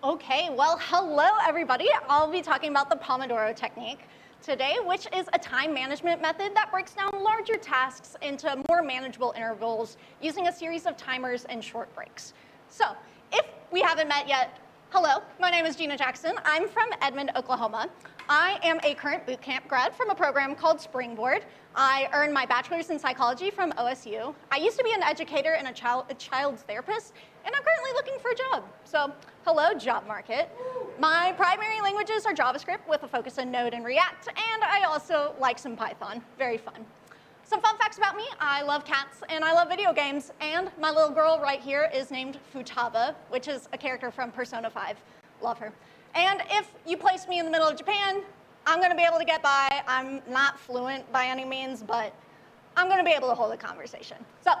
Okay, well, hello everybody. I'll be talking about the Pomodoro technique today, which is a time management method that breaks down larger tasks into more manageable intervals using a series of timers and short breaks. So, if we haven't met yet, hello, my name is Geena Jackson. I'm from Edmond, Oklahoma. I am a current bootcamp grad from a program called Springboard. I earned my bachelor's in psychology from OSU. I used to be an educator and a child's therapist, and I'm currently looking for a job. So, hello, job market. My primary languages are JavaScript with a focus on Node and React, and I also like some Python. Very fun. Some fun facts about me: I love cats and I love video games, and my little girl right here is named Futaba, which is a character from Persona 5. Love her. And if you place me in the middle of Japan, I'm going to be able to get by. I'm not fluent by any means, but I'm going to be able to hold a conversation. So,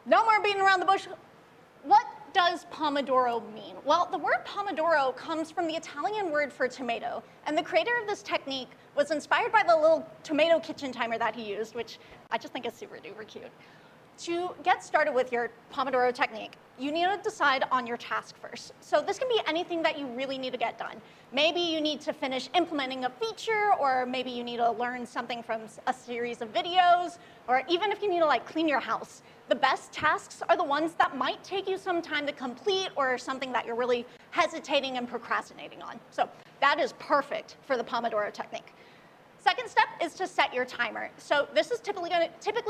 no more beating around the bush. What does Pomodoro mean? Well, the word Pomodoro comes from the Italian word for tomato, and the creator of this technique was inspired by the little tomato kitchen timer that he used, which I just think is super duper cute. To get started with your Pomodoro technique, you need to decide on your task first. So this can be anything that you really need to get done. Maybe you need to finish implementing a feature, or maybe you need to learn something from a series of videos, or even if you need to clean your house. The best tasks are the ones that might take you some time to complete, or something that you're really hesitating and procrastinating on. So that is perfect for the Pomodoro technique. Second step is to set your timer. So this is typically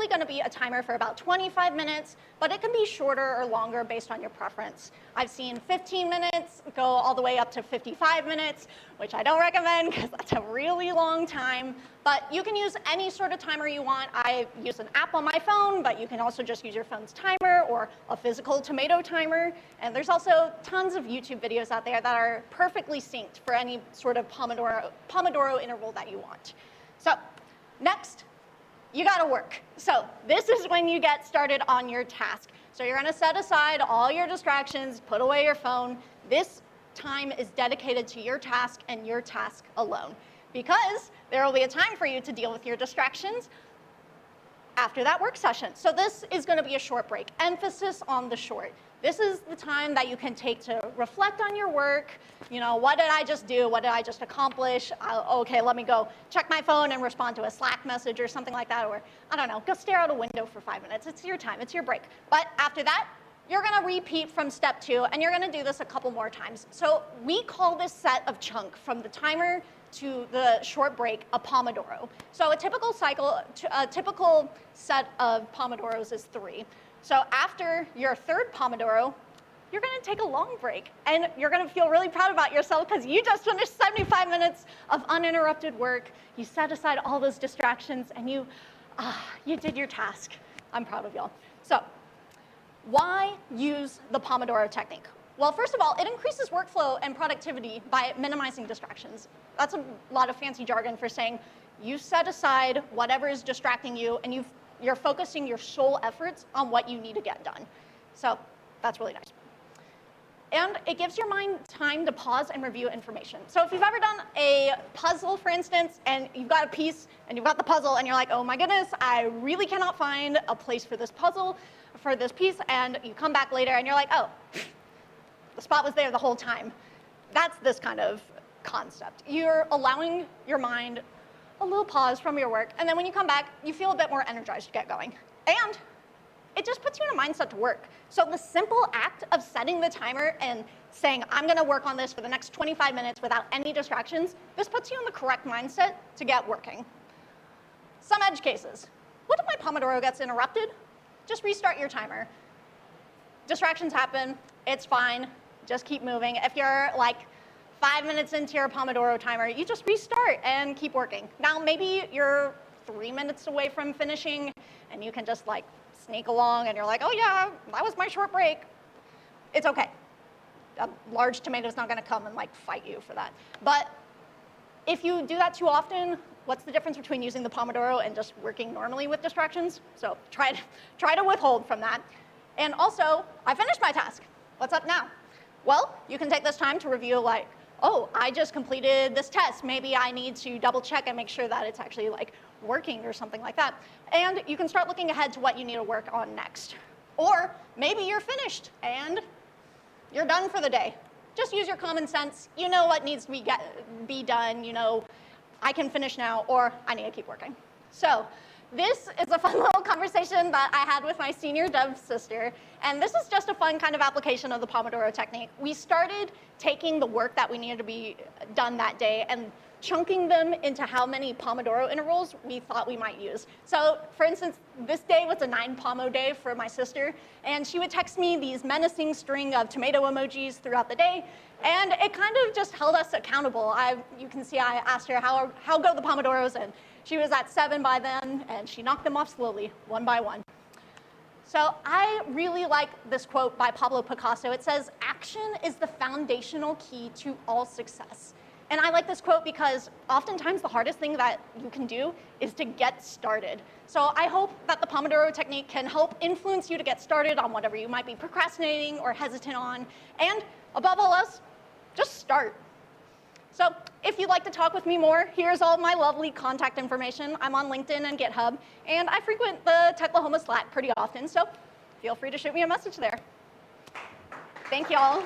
going to be a timer for about 25 minutes, but it can be shorter or longer based on your preference. I've seen 15 minutes go all the way up to 55 minutes, which I don't recommend because that's a really long time. But you can use any sort of timer you want. I use an app on my phone, but you can also just use your phone's timer or a physical tomato timer. And there's also tons of YouTube videos out there that are perfectly synced for any sort of Pomodoro interval that you want. So next, you gotta work. So this is when you get started on your task. So you're gonna set aside all your distractions, put away your phone. This time is dedicated to your task and your task alone, because there will be a time for you to deal with your distractions after that work session. So this is going to be a short break. Emphasis on the short. This is the time that you can take to reflect on your work. You know, what did I just do? What did I just accomplish? Okay, let me go check my phone and respond to a Slack message or something like that. Or, I don't know, go stare out a window for 5 minutes. It's your time. It's your break. But after that, you're going to repeat from step 2, and you're going to do this a couple more times. So we call this set of chunk from the timer to the short break a Pomodoro. So a typical set of Pomodoros is 3. So after your third Pomodoro, you're going to take a long break, and you're going to feel really proud about yourself because you just finished 75 minutes of uninterrupted work. You set aside all those distractions, and you did your task. I'm proud of y'all. So why use the Pomodoro technique? Well, first of all, it increases workflow and productivity by minimizing distractions. That's a lot of fancy jargon for saying you set aside whatever is distracting you, and you're focusing your sole efforts on what you need to get done. So that's really nice. And it gives your mind time to pause and review information. So if you've ever done a puzzle, for instance, and you've got a piece, and you've got the puzzle, and you're like, oh my goodness, I really cannot find a place for this puzzle, for this piece, and you come back later, and you're like, oh, the spot was there the whole time. That's this kind of concept. You're allowing your mind a little pause from your work, and then when you come back, you feel a bit more energized to get going. And it just puts you in a mindset to work. So the simple act of setting the timer and saying, I'm going to work on this for the next 25 minutes without any distractions, this puts you in the correct mindset to get working. Some edge cases. What if my Pomodoro gets interrupted? Just restart your timer. Distractions happen. It's fine. Just keep moving. If you're 5 minutes into your Pomodoro timer, you just restart and keep working. Now, maybe you're 3 minutes away from finishing, and you can just sneak along, and you're like, oh yeah, that was my short break. It's okay. A large tomato's not going to come and fight you for that. But if you do that too often, what's the difference between using the Pomodoro and just working normally with distractions? So try to withhold from that. And also, I finished my task. What's up now? Well, you can take this time to review oh, I just completed this test. Maybe I need to double check and make sure that it's actually working or something like that. And you can start looking ahead to what you need to work on next. Or maybe you're finished and you're done for the day. just use your common sense. You know what needs to be done. You know, I can finish now, or I need to keep working. So this is a fun little conversation that I had with my senior dev sister, and this is just a fun kind of application of the Pomodoro technique. We started taking the work that we needed to be done that day and chunking them into how many Pomodoro intervals we thought we might use. So for instance, this day was a 9-Pomo day for my sister, and she would text me these menacing string of tomato emojis throughout the day, and it kind of just held us accountable. You can see I asked her how go the Pomodoros, and she was at 7 by then, and she knocked them off slowly, one by one. So I really like this quote by Pablo Picasso. It says, "Action is the foundational key to all success." And I like this quote because oftentimes the hardest thing that you can do is to get started. So I hope that the Pomodoro technique can help influence you to get started on whatever you might be procrastinating or hesitant on. And above all else, just start. So if you'd like to talk with me more, here's all my lovely contact information. I'm on LinkedIn and GitHub, and I frequent the Techlahoma Slack pretty often, so feel free to shoot me a message there. Thank y'all.